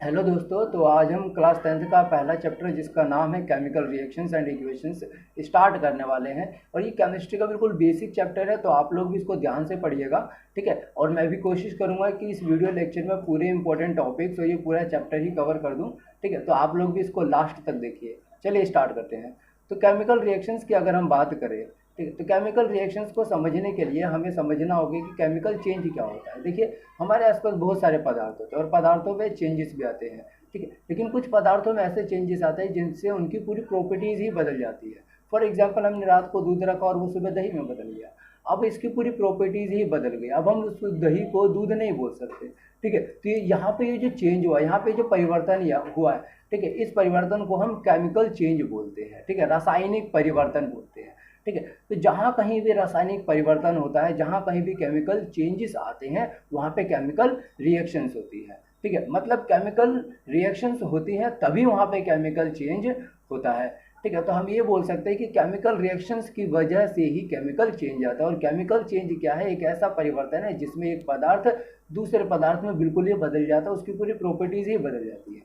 Hello दोस्तों, तो आज हम क्लास 10th का पहला चैप्टर जिसका नाम है chemical reactions and equations start करने वाले हैं। और ये केमिस्ट्री का बिल्कुल बेसिक चैप्टर है, तो आप लोग भी इसको ध्यान से पढ़िएगा, ठीक है। और मैं भी कोशिश करूंगा कि इस वीडियो लेक्चर में पूरे इंपॉर्टेंट टॉपिक्स और ये पूरा चैप्टर ही कवर कर दूं, ठीक है। तो आप लोग भी इसको लास्ट तक देखिए। चलिए स्टार्ट करते हैं। तो केमिकल रिएक्शंस की अगर हम बात करें, ठीक है, तो केमिकल रिएक्शंस को समझने के लिए हमें समझना होगा कि केमिकल चेंज क्या होता है। देखिए, हमारे आसपास बहुत सारे पदार्थ होते हैं और पदार्थों में चेंजेस भी आते हैं, ठीक है। लेकिन कुछ पदार्थों में ऐसे चेंजेस आते हैं जिनसे उनकी पूरी प्रॉपर्टीज ही बदल जाती है। फॉर एग्जांपल, हमने रात को दूध रखा और वो सुबह दही में बदल गया। अब इसकी पूरी प्रॉपर्टीज ही बदल गई। अब हम उस दही को दूध नहीं बोल सकते, ठीक है। तो यहाँ पे ये जो चेंज हुआ, यहाँ पे जो परिवर्तन हुआ है, ठीक है, इस परिवर्तन को हम केमिकल चेंज बोलते हैं, ठीक है, रासायनिक परिवर्तन बोलते हैं, ठीक है। तो जहाँ कहीं भी रासायनिक परिवर्तन होता है, जहाँ कहीं भी केमिकल चेंजेस आते हैं, वहाँ पे केमिकल रिएक्शंस होती है, ठीक है। मतलब केमिकल रिएक्शंस होती है तभी वहाँ पे केमिकल चेंज होता है, ठीक है। तो हम ये बोल सकते हैं कि केमिकल रिएक्शंस की वजह से ही केमिकल चेंज आता है। और केमिकल चेंज क्या है? एक ऐसा परिवर्तन है जिसमें एक पदार्थ दूसरे पदार्थ में बिल्कुल ही बदल जाता है, उसकी पूरी प्रॉपर्टीज ही बदल जाती है।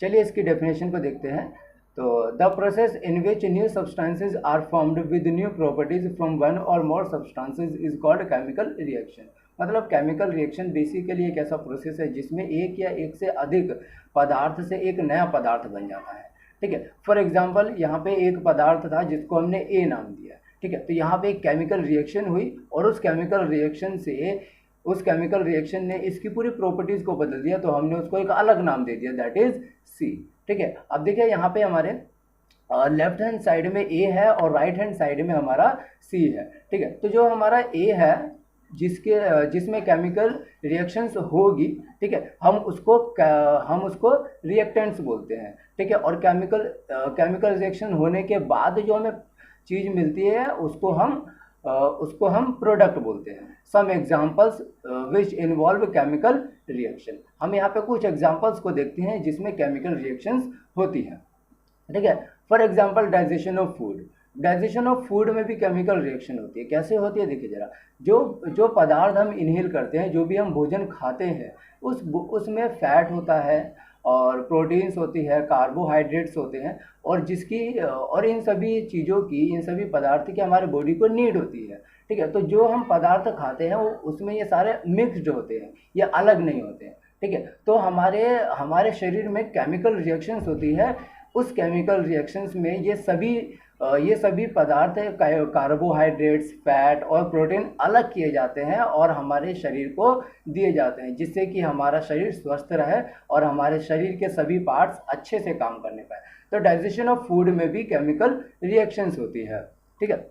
चलिए इसकी डेफिनेशन को देखते हैं। तो the process in which new substances are formed with new properties from one or more substances is called chemical reaction. मतलब केमिकल रिएक्शन बेसिकली एक ऐसा प्रोसेस है जिसमें एक या एक से अधिक पदार्थ से एक नया पदार्थ बन जाता है, ठीक है। फॉर एग्जाम्पल, यहाँ पे एक पदार्थ था जिसको हमने ए नाम दिया, ठीक है। तो यहाँ पे एक केमिकल रिएक्शन हुई और उस केमिकल रिएक्शन ने इसकी पूरी प्रॉपर्टीज को बदल दिया, तो हमने उसको एक अलग नाम दे दिया, दैट इज सी, ठीक है। अब देखिए, यहाँ पे हमारे लेफ्ट हैंड साइड में ए है और राइट हैंड साइड में हमारा सी है, ठीक है। तो जो हमारा ए है जिसमें केमिकल रिएक्शंस होगी, ठीक है, हम उसको रिएक्टेंट्स बोलते हैं, ठीक है। और केमिकल रिएक्शन होने के बाद जो हमें चीज मिलती है उसको हम प्रोडक्ट बोलते हैं। Some examples which involve chemical reaction. हम यहाँ पे कुछ एग्जांपल्स को देखते हैं जिसमें केमिकल रिएक्शंस होती हैं, ठीक है। For example, digestion of food. Digestion of food में भी केमिकल रिएक्शन होती है। कैसे होती है? देखिए जरा, जो जो पदार्थ हम इनहेल करते हैं, जो भी हम भोजन खाते हैं, उसमें फैट होता है और प्रोटीन्स होती है, कार्बोहाइड्रेट्स होते हैं, और इन सभी चीज़ों की, इन सभी पदार्थ की हमारे बॉडी को नीड होती है, ठीक है। तो जो हम पदार्थ खाते हैं उसमें ये सारे मिक्स्ड होते हैं, ये अलग नहीं होते हैं, ठीक है। तो हमारे शरीर में केमिकल रिएक्शंस होती है। उस केमिकल रिएक्शंस में ये सभी पदार्थ, कार्बोहाइड्रेट्स, फैट और प्रोटीन अलग किए जाते हैं और हमारे शरीर को दिए जाते हैं, जिससे कि हमारा शरीर स्वस्थ रहे और हमारे शरीर के सभी पार्ट्स अच्छे से काम करने पाए। तो डाइजेशन ऑफ फूड में भी केमिकल रिएक्शंस होती है, ठीक है।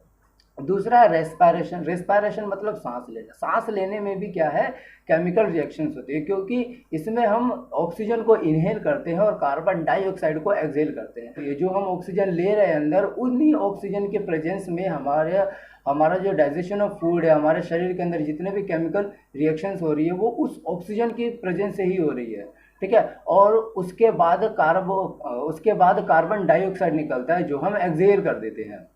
दूसरा है रेस्पायरेशन। रेस्पायरेशन मतलब सांस लेना। सांस लेने में भी क्या है? केमिकल रिएक्शंस होती है, क्योंकि इसमें हम ऑक्सीजन को इनहेल करते हैं और कार्बन डाइऑक्साइड को एक्सहेल करते हैं। तो ये जो हम ऑक्सीजन ले रहे हैं अंदर, उन्हीं ऑक्सीजन के प्रेजेंस में हमारा जो डाइजेशन ऑफ फूड है, हमारे शरीर के अंदर जितने भी केमिकल रिएक्शंस हो रही है, वो उस ऑक्सीजन की प्रेजेंस से ही हो रही है, ठीक है। और उसके बाद कार्बन डाइऑक्साइड निकलता है जो हम एक्सहेल कर देते हैं,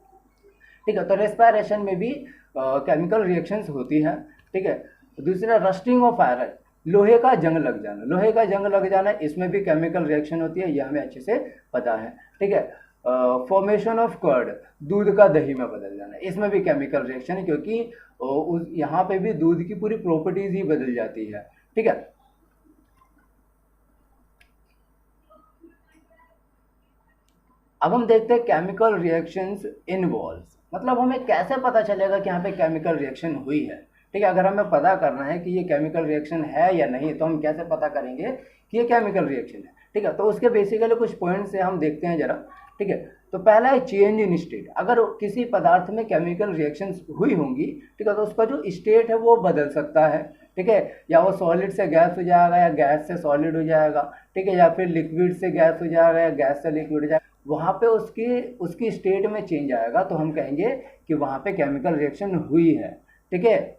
ठीक है। तो रेस्पायरेशन में भी केमिकल रिएक्शंस होती है, ठीक है। दूसरा, रस्टिंग ऑफ आयरन। लोहे का जंग लग जाना। लोहे का जंग लग जाना, इसमें भी केमिकल रिएक्शन होती है, यह हमें अच्छे से पता है, ठीक है। Formation of curd. दूध का दही में बदल जाना, इसमें भी केमिकल रिएक्शन है, क्योंकि यहाँ पे भी दूध की पूरी प्रॉपर्टीज ही बदल जाती है, ठीक है। अब हम देखते हैं केमिकल रिएक्शंस इनवॉल्व्स। मतलब हमें कैसे पता चलेगा कि यहाँ पे केमिकल रिएक्शन हुई है, ठीक है। अगर हमें पता करना है कि ये केमिकल रिएक्शन है या नहीं, तो हम कैसे पता करेंगे कि ये केमिकल रिएक्शन है, ठीक है। तो उसके बेसिकली कुछ पॉइंट्स से हम देखते हैं जरा, ठीक है। तो पहला है चेंज इन स्टेट। अगर किसी पदार्थ में केमिकल रिएक्शन हुई होंगी, ठीक है, तो उसका जो स्टेट है वो बदल सकता है, ठीक है। या वो सॉलिड से गैस हो जाएगा, या गैस से सॉलिड हो जाएगा, ठीक है। या फिर लिक्विड से गैस हो जाएगा, या गैस से लिक्विड हो जाएगा। वहाँ पे उसकी स्टेट में चेंज आएगा, तो हम कहेंगे कि वहाँ पे केमिकल रिएक्शन हुई है, ठीक है।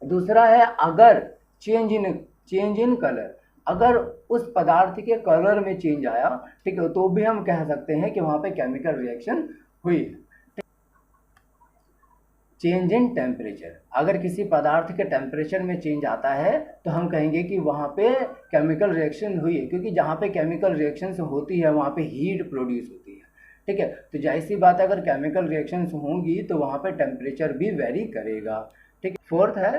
दूसरा है, अगर चेंज इन कलर। अगर उस पदार्थ के कलर में चेंज आया, ठीक है, तो भी हम कह सकते हैं कि वहाँ पे केमिकल रिएक्शन हुई है। चेंज इन टेम्परेचर, अगर किसी पदार्थ के टेम्परेचर में चेंज आता है तो हम कहेंगे कि वहाँ पे केमिकल रिएक्शन हुई है, क्योंकि जहाँ पे केमिकल रिएक्शंस होती है वहाँ पे हीट प्रोड्यूस होती है। ठीक है, तो जाहिर सी बात है अगर केमिकल रिएक्शंस होंगी तो वहाँ पे टेम्परेचर भी वेरी करेगा। ठीक है, फोर्थ है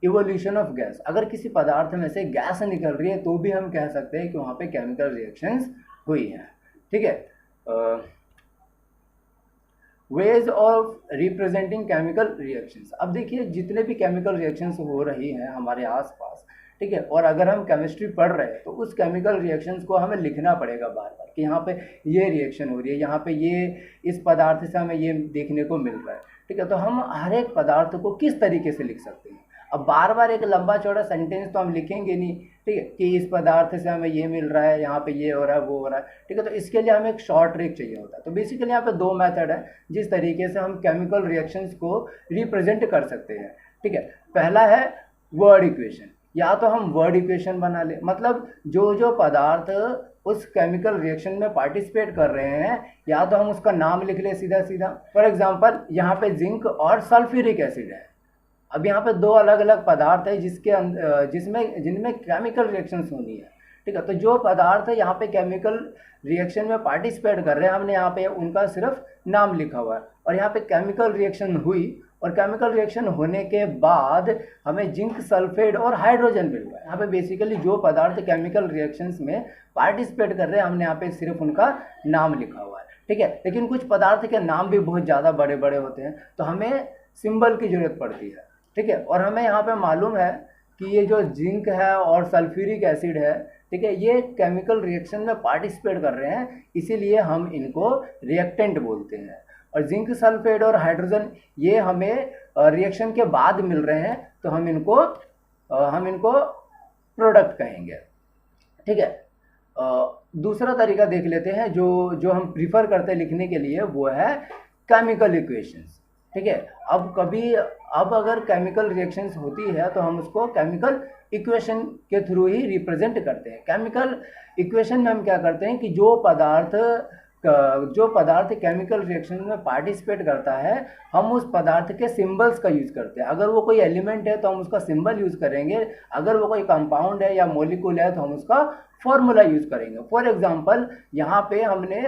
इवोल्यूशन ऑफ गैस, अगर किसी पदार्थ में से गैस निकल रही है तो भी हम कह सकते हैं कि वहाँ पे केमिकल रिएक्शंस हुई हैं। ठीक है, ways of representing chemical reactions, अब देखिए जितने भी केमिकल रिएक्शंस हो रही हैं हमारे आसपास, ठीक है, और अगर हम केमिस्ट्री पढ़ रहे हैं तो उस केमिकल रिएक्शंस को हमें लिखना पड़ेगा बार बार कि यहाँ पे ये रिएक्शन हो रही है, यहाँ पे ये इस पदार्थ से हमें ये देखने को मिल रहा है। ठीक है, तो हम हर एक पदार्थ को किस तरीके से लिख सकते हैं। अब बार बार एक लंबा चौड़ा सेंटेंस तो हम लिखेंगे नहीं, ठीक है, कि इस पदार्थ से हमें ये मिल रहा है, यहाँ पे ये हो रहा है, वो हो रहा है। ठीक है, तो इसके लिए हमें एक शॉर्ट ट्रिक चाहिए होता है। तो बेसिकली यहाँ पे दो मेथड है जिस तरीके से हम केमिकल रिएक्शंस को रिप्रेजेंट कर सकते हैं। ठीक है, पहला है वर्ड इक्वेशन, या तो हम वर्ड इक्वेशन बना ले, मतलब जो जो पदार्थ उस केमिकल रिएक्शन में पार्टिसिपेट कर रहे हैं या तो हम उसका नाम लिख ले सीधा सीधा। फॉर एग्जांपल यहाँ पे जिंक और सल्फ्यूरिक एसिड है। अब यहाँ पे दो अलग अलग पदार्थ है जिनमें केमिकल रिएक्शंस होनी है। ठीक है, तो जो पदार्थ है यहाँ पे केमिकल रिएक्शन में पार्टिसिपेट कर रहे हैं, हमने यहाँ पे उनका सिर्फ नाम लिखा हुआ है, और यहाँ पे केमिकल रिएक्शन हुई और केमिकल रिएक्शन होने के बाद हमें जिंक सल्फेट और हाइड्रोजन मिल रहा है। यहाँ पे बेसिकली जो पदार्थ केमिकल रिएक्शंस में पार्टिसिपेट कर रहे हैं हमने यहाँ पे सिर्फ उनका नाम लिखा हुआ है। ठीक है, लेकिन कुछ पदार्थ के नाम भी बहुत ज़्यादा बड़े बड़े होते हैं तो हमें सिंबल की जरूरत पड़ती है। ठीक है, और हमें यहाँ पे मालूम है कि ये जो जिंक है और सल्फ्यूरिक एसिड है, ठीक है, ये केमिकल रिएक्शन में पार्टिसिपेट कर रहे हैं, इसीलिए हम इनको रिएक्टेंट बोलते हैं। और जिंक सल्फेट और हाइड्रोजन ये हमें रिएक्शन के बाद मिल रहे हैं तो हम इनको प्रोडक्ट कहेंगे। ठीक है, दूसरा तरीका देख लेते हैं जो हम प्रीफर करते हैं लिखने के लिए, वो है केमिकल इक्वेशंस। ठीक है, अब अगर केमिकल रिएक्शंस होती है तो हम उसको केमिकल इक्वेशन के थ्रू ही रिप्रेजेंट करते हैं। केमिकल इक्वेशन में हम क्या करते हैं कि जो पदार्थ केमिकल रिएक्शन में पार्टिसिपेट करता है हम उस पदार्थ के सिंबल्स का यूज़ करते हैं। अगर वो कोई एलिमेंट है तो हम उसका सिंबल यूज़ करेंगे, अगर वो कोई कंपाउंड है या मॉलिक्यूल है तो हम उसका फॉर्मूला यूज़ करेंगे। फॉर एग्जांपल यहाँ पे हमने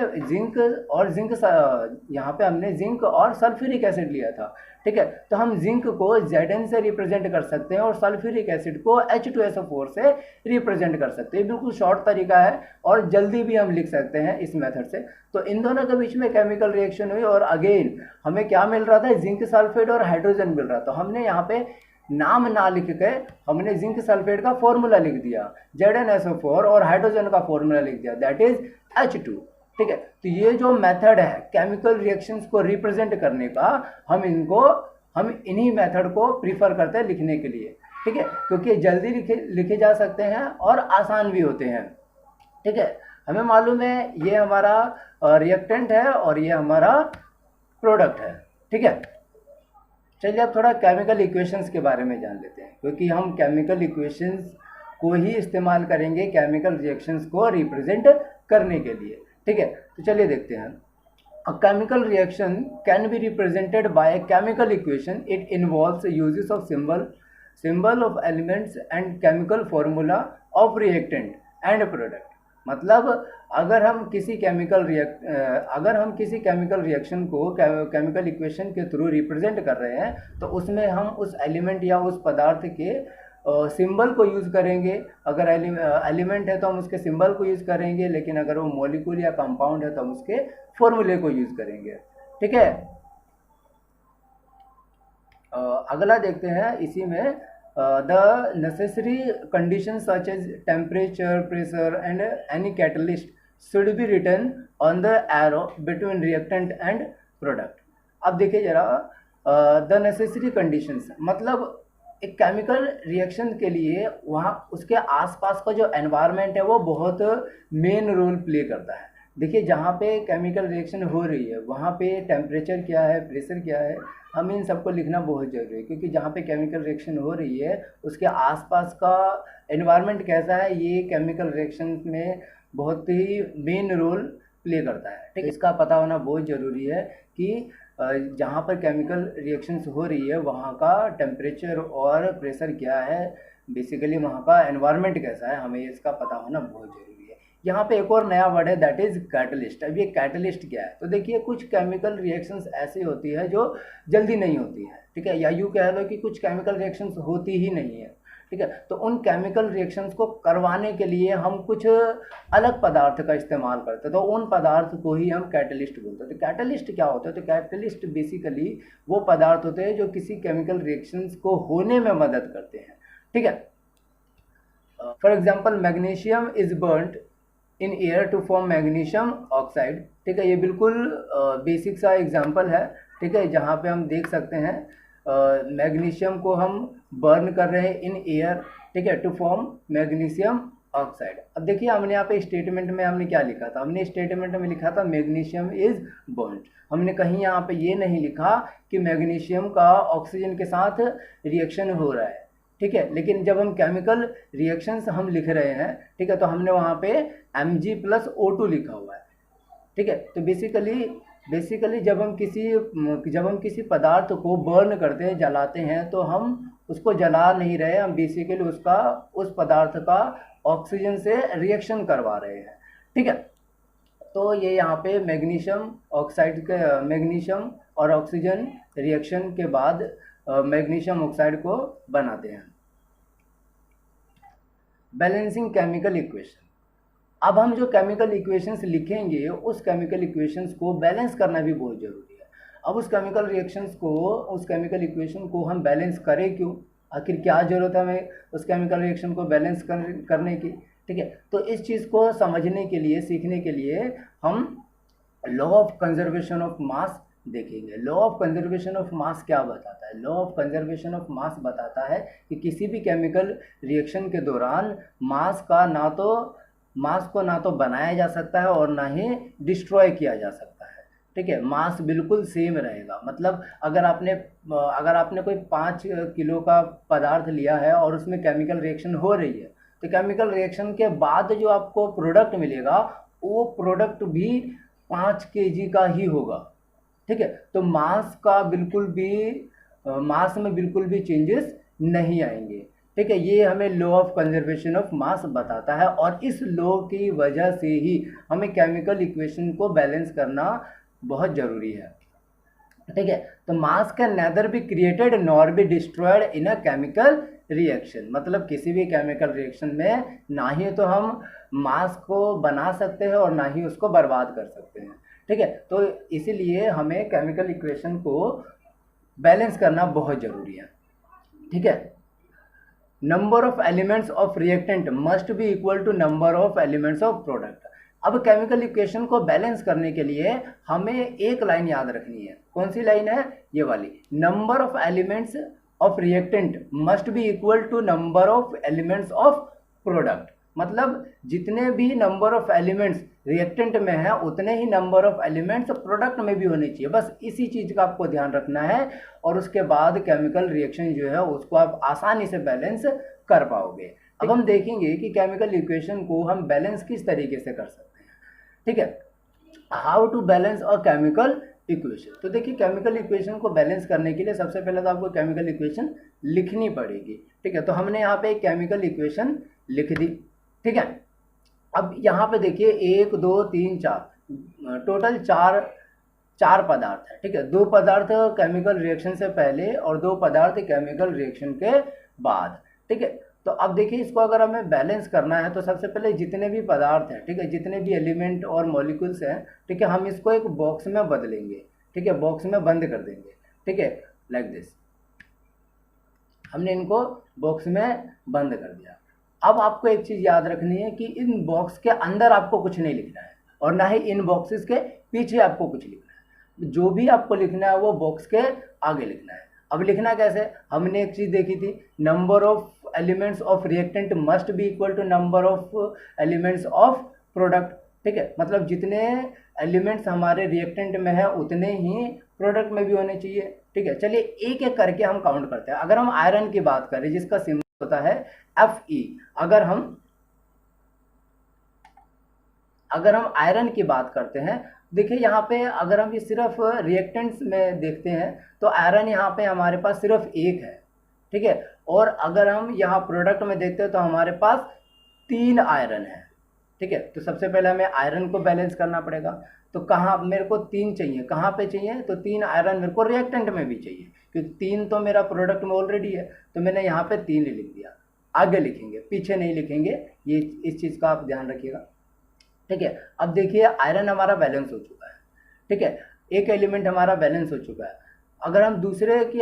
जिंक और सल्फ्यूरिक एसिड लिया था। ठीक है, तो हम जिंक को Zn से रिप्रेजेंट कर सकते हैं और सल्फ्यूरिक एसिड को H2SO4 से रिप्रेजेंट कर सकते हैं। बिल्कुल शॉर्ट तरीका है और जल्दी भी हम लिख सकते हैं इस मेथड से। तो इन दोनों के बीच में केमिकल रिएक्शन हुई और अगेन हमें क्या मिल रहा था, जिंक सल्फेट और हाइड्रोजन मिल रहा था। तो हमने यहाँ पे नाम ना लिख के हमने जिंक सल्फेट का फॉर्मूला लिख दिया, ZnSO4, और हाइड्रोजन का फॉर्मूला लिख दिया, दैट इज H2। ठीक है, तो ये जो मेथड है केमिकल रिएक्शंस को रिप्रेजेंट करने का, हम इन्हीं मेथड को प्रीफर करते हैं लिखने के लिए। ठीक है, क्योंकि जल्दी लिखे जा सकते हैं और आसान भी होते हैं। ठीक है, हमें मालूम है ये हमारा रिएक्टेंट है और ये हमारा प्रोडक्ट है। ठीक है, चलिए अब थोड़ा केमिकल इक्वेशंस के बारे में जान लेते हैं, क्योंकि हम केमिकल इक्वेशंस को ही इस्तेमाल करेंगे केमिकल रिएक्शंस को रिप्रेजेंट करने के लिए। ठीक है, तो चलिए देखते हैं। A chemical reaction can be represented by a chemical equation. It involves uses of symbol of elements and chemical formula of reactant and product. मतलब अगर हम किसी केमिकल रिएक्शन को केमिकल इक्वेशन के थ्रू रिप्रेजेंट कर रहे हैं तो उसमें हम उस एलिमेंट या उस पदार्थ के सिंबल को यूज़ करेंगे। अगर एलिमेंट है तो हम उसके सिंबल को यूज़ करेंगे, लेकिन अगर वो मॉलिक्यूल या कंपाउंड है तो हम उसके फॉर्मूले को यूज़ करेंगे। ठीक है, अगला देखते हैं इसी में, the necessary condition such as temperature, pressure and any catalyst should be written on the arrow between reactant and product. अब देखिए जरा, द नेसेसरी कंडीशंस मतलब एक केमिकल रिएक्शन के लिए वहाँ उसके आसपास का जो एनवायरनमेंट है वो बहुत मेन रोल प्ले करता है। देखिए जहाँ पे केमिकल रिएक्शन हो रही है वहाँ पे टेम्परेचर क्या है, प्रेशर क्या है, हम इन सबको लिखना बहुत ज़रूरी है, क्योंकि जहाँ पे केमिकल रिएक्शन हो रही है उसके आसपास का एनवायरनमेंट कैसा है ये केमिकल रिएक्शन में बहुत ही मेन रोल प्ले करता है। ठीक है, इसका पता होना बहुत ज़रूरी है कि जहाँ पर केमिकल रिएक्शंस हो रही है वहाँ का टेम्परेचर और प्रेशर क्या है, बेसिकली वहाँ का एनवायरनमेंट कैसा है, हमें इसका पता होना बहुत ज़रूरी है। यहाँ पे एक और नया वर्ड है दैट इज़ कैटलिस्ट। अब ये कैटलिस्ट क्या है, तो देखिए कुछ केमिकल रिएक्शंस ऐसी होती है जो जल्दी नहीं होती है, ठीक है, या यूँ कह लो कि कुछ केमिकल रिएक्शंस होती ही नहीं है, ठीक है। तो उन केमिकल रिएक्शंस को करवाने के लिए हम कुछ अलग पदार्थ का इस्तेमाल करते हैं, तो उन पदार्थ को ही हम कैटलिस्ट बोलते हैं। तो कैटलिस्ट क्या होता है, तो कैटलिस्ट बेसिकली वो पदार्थ होते हैं जो किसी केमिकल रिएक्शंस को होने में मदद करते हैं, ठीक है। For example magnesium is burned in air to form magnesium oxide, ठीक है। ये बिल्कुल बेसिक सा एग्जाम्पल है, ठीक है, जहाँ पे हम देख सकते हैं मैग्नीशियम को हम बर्न कर रहे हैं इन एयर, ठीक है, टू फॉर्म मैग्नीशियम ऑक्साइड। अब देखिए हमने यहाँ पे स्टेटमेंट में हमने क्या लिखा था, हमने स्टेटमेंट में लिखा था मैग्नीशियम इज बर्न्ड। हमने कहीं यहाँ पे ये नहीं लिखा कि मैग्नीशियम का ऑक्सीजन के साथ रिएक्शन हो रहा है, ठीक है। लेकिन जब हम केमिकल रिएक्शंस हम लिख रहे हैं, ठीक है, तो हमने वहाँ पे Mg+O2 लिखा हुआ है, ठीक है। तो बेसिकली जब हम किसी पदार्थ को बर्न करते हैं, जलाते हैं, तो हम उसको जला नहीं रहे, हम बेसिकली उस पदार्थ का ऑक्सीजन से रिएक्शन करवा रहे हैं, ठीक है। तो ये यहाँ पे मैग्नीशियम और ऑक्सीजन रिएक्शन के बाद मैग्नीशियम ऑक्साइड को बनाते हैं। Balancing chemical equation. अब हम जो केमिकल इक्वेशंस लिखेंगे उस केमिकल इक्वेशंस को बैलेंस करना भी बहुत ज़रूरी है। अब उस केमिकल इक्वेशन को हम बैलेंस करें क्यों, आखिर क्या ज़रूरत है हमें उस केमिकल रिएक्शन को बैलेंस करने की, ठीक है। तो इस चीज़ को समझने के लिए, सीखने के लिए हम law of conservation of mass देखेंगे। Law of conservation of mass क्या बताता है, law of conservation of mass बताता है कि किसी भी केमिकल रिएक्शन के दौरान मास को ना तो बनाया जा सकता है और ना ही डिस्ट्रॉय किया जा सकता है, ठीक है। मास बिल्कुल सेम रहेगा। मतलब अगर आपने कोई 5 किलो का पदार्थ लिया है और उसमें केमिकल रिएक्शन हो रही है, तो केमिकल रिएक्शन के बाद जो आपको प्रोडक्ट मिलेगा वो प्रोडक्ट भी 5 kg का ही होगा, ठीक है। तो मास में बिल्कुल भी चेंजेस नहीं आएंगे, ठीक है। ये हमें law of conservation of mass बताता है और इस लॉ की वजह से ही हमें केमिकल इक्वेशन को बैलेंस करना बहुत ज़रूरी है, ठीक है। तो मास can nether be created nor be destroyed in a chemical reaction. मतलब किसी भी केमिकल रिएक्शन में ना ही तो हम मास को बना सकते हैं और ना ही उसको बर्बाद कर सकते हैं, ठीक है। तो इसीलिए हमें केमिकल इक्वेशन को बैलेंस करना बहुत ज़रूरी है, ठीक है। Number of elements of reactant must be equal to number of elements of product. अब केमिकल इक्वेशन को बैलेंस करने के लिए हमें एक लाइन याद रखनी है। कौन सी लाइन है, ये वाली, number of elements of reactant must be equal to number of elements of product. मतलब जितने भी नंबर ऑफ एलिमेंट्स रिएक्टेंट में है उतने ही नंबर ऑफ एलिमेंट्स प्रोडक्ट में भी होने चाहिए। बस इसी चीज़ का आपको ध्यान रखना है और उसके बाद केमिकल रिएक्शन जो है उसको आप आसानी से बैलेंस कर पाओगे। अब हम देखेंगे कि केमिकल इक्वेशन को हम बैलेंस किस तरीके से कर सकते हैं, ठीक है। How to balance a chemical equation. तो देखिए केमिकल इक्वेशन को बैलेंस करने के लिए सबसे पहले तो आपको केमिकल इक्वेशन लिखनी पड़ेगी, ठीक है। तो हमने यहाँ पे एक केमिकल इक्वेशन लिख दी, ठीक है। अब यहाँ पे देखिए 1 2 3 4 टोटल चार पदार्थ है, ठीक है। 2 पदार्थ केमिकल रिएक्शन से पहले और 2 पदार्थ केमिकल रिएक्शन के बाद, ठीक है। तो अब देखिए इसको अगर हमें बैलेंस करना है तो सबसे पहले जितने भी पदार्थ हैं, ठीक है, जितने भी एलिमेंट और मॉलिक्यूल्स हैं, ठीक है, हम इसको एक बॉक्स में बदलेंगे, ठीक है, बॉक्स में बंद कर देंगे, ठीक है, लाइक दिस। हमने इनको बॉक्स में बंद कर दिया। अब आपको एक चीज़ याद रखनी है कि इन बॉक्स के अंदर आपको कुछ नहीं लिखना है और ना ही इन बॉक्सेस के पीछे आपको कुछ लिखना है। जो भी आपको लिखना है वो बॉक्स के आगे लिखना है। अब लिखना कैसे, हमने एक चीज़ देखी थी, number of elements of reactant must be equal to number of elements of product, ठीक है। मतलब जितने एलिमेंट्स हमारे रिएक्टेंट में है उतने ही प्रोडक्ट में भी होने चाहिए, ठीक है। चलिए एक एक करके हम काउंट करते हैं। अगर हम आयरन की बात करें जिसका सिंबल होता है Fe, अगर हम आयरन की बात करते हैं देखिए यहाँ पे अगर हम ये सिर्फ रिएक्टेंट्स में देखते हैं तो आयरन यहाँ पे हमारे पास सिर्फ एक है, ठीक है। और अगर हम यहाँ प्रोडक्ट में देखते हैं तो हमारे पास 3 आयरन है, ठीक है। तो सबसे पहले हमें आयरन को बैलेंस करना पड़ेगा। तो कहाँ मेरे को 3 चाहिए, कहाँ पे चाहिए, तो 3 आयरन मेरे को रिएक्टेंट में भी चाहिए, क्योंकि 3 तो मेरा प्रोडक्ट में ऑलरेडी है। तो मैंने यहाँ पे 3 लिख दिया, आगे लिखेंगे, पीछे नहीं लिखेंगे, ये इस चीज़ का आप ध्यान रखिएगा, ठीक है। अब देखिए आयरन हमारा बैलेंस हो चुका है, ठीक है, एक एलिमेंट हमारा बैलेंस हो चुका है। अगर हम दूसरे की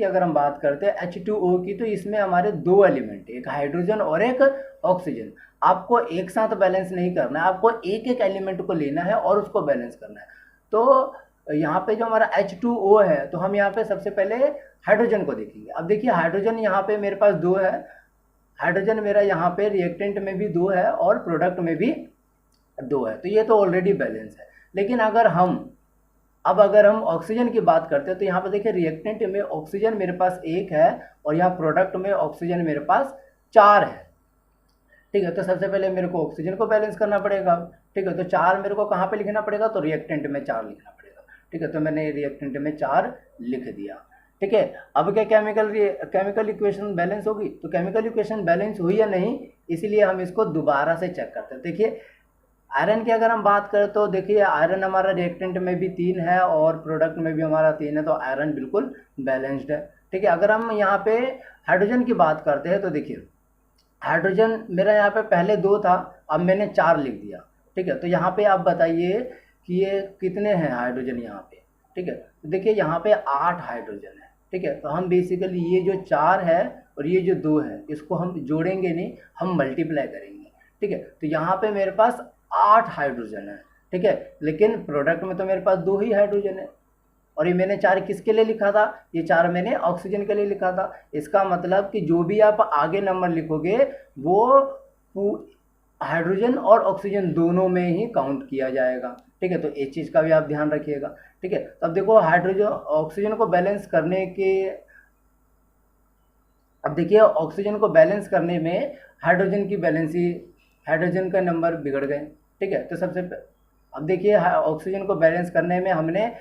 अगर हम बात करते हैं H2O की, तो इसमें हमारे 2 एलिमेंट, एक हाइड्रोजन और एक ऑक्सीजन। आपको एक साथ बैलेंस नहीं करना है, आपको एक एक एलिमेंट को लेना है और उसको बैलेंस करना है। तो यहाँ पे जो हमारा H2O है, तो हम यहाँ पे सबसे पहले हाइड्रोजन को देखेंगे। अब देखिए हाइड्रोजन यहाँ पे मेरे पास 2 है, हाइड्रोजन मेरा यहाँ पे रिएक्टेंट में भी 2 है और प्रोडक्ट में भी 2 है, तो ये तो ऑलरेडी बैलेंस है। लेकिन अगर हम ऑक्सीजन की बात करते हैं, तो यहाँ पे देखिए रिएक्टेंट में ऑक्सीजन मेरे पास 1 है और यहाँ प्रोडक्ट में ऑक्सीजन मेरे पास 4 है, ठीक है। तो सबसे पहले मेरे को ऑक्सीजन को बैलेंस करना पड़ेगा, ठीक है। तो 4 मेरे को कहाँ पे लिखना पड़ेगा, तो रिएक्टेंट में 4 लिखना पड़ेगा, ठीक है। तो मैंने रिएक्टेंट में 4 लिख दिया, ठीक है। अब क्या केमिकल इक्वेशन बैलेंस होगी, तो केमिकल इक्वेशन बैलेंस हुई या नहीं, इसीलिए हम इसको दोबारा से चेक करते हैं। देखिए आयरन की अगर हम बात करें तो देखिए आयरन हमारा रिएक्टेंट में भी 3 है और प्रोडक्ट में भी हमारा 3 है, तो आयरन बिल्कुल बैलेंस्ड है, ठीक है। अगर हम यहाँ पे हाइड्रोजन की बात करते हैं, तो देखिए हाइड्रोजन मेरा यहाँ पे पहले 2 था, अब मैंने 4 लिख दिया, ठीक है। तो यहाँ पे आप बताइए कि ये कितने हैं हाइड्रोजन यहाँ पे, ठीक है। तो देखिए यहाँ पे 8 हाइड्रोजन है, ठीक है। तो हम बेसिकली ये जो 4 है और ये जो 2 है, इसको हम जोड़ेंगे नहीं, हम मल्टीप्लाई करेंगे, ठीक है। तो यहाँ पे मेरे पास 8 हाइड्रोजन है, ठीक है। लेकिन प्रोडक्ट में तो मेरे पास 2 ही हाइड्रोजन है, और ये मैंने 4 किसके लिए लिखा था, ये 4 मैंने ऑक्सीजन के लिए लिखा था। इसका मतलब कि जो भी आप आगे नंबर लिखोगे वो हाइड्रोजन और ऑक्सीजन दोनों में ही काउंट किया जाएगा, ठीक है। तो इस चीज़ का भी आप ध्यान रखिएगा, ठीक है। तब देखो हाइड्रोजन ऑक्सीजन को बैलेंस करने के, अब देखिए ऑक्सीजन को बैलेंस करने में हाइड्रोजन का नंबर बिगड़ गए, ठीक है। तो अब देखिए ऑक्सीजन को बैलेंस करने में हमने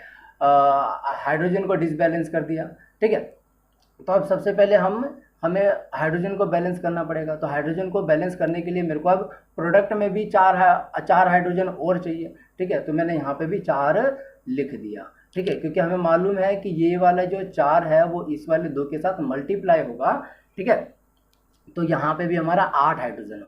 हाइड्रोजन को डिसबैलेंस कर दिया, ठीक है। तो अब सबसे पहले हमें हाइड्रोजन को बैलेंस करना पड़ेगा। तो हाइड्रोजन को बैलेंस करने के लिए मेरे को अब प्रोडक्ट में भी 4 हाइड्रोजन और चाहिए, ठीक है। तो मैंने यहाँ पे भी 4 लिख दिया, ठीक है, क्योंकि हमें मालूम है कि ये वाला जो 4 है वो इस वाले 2 के साथ मल्टीप्लाई होगा, ठीक है। तो यहाँ पे भी हमारा 8 हाइड्रोजन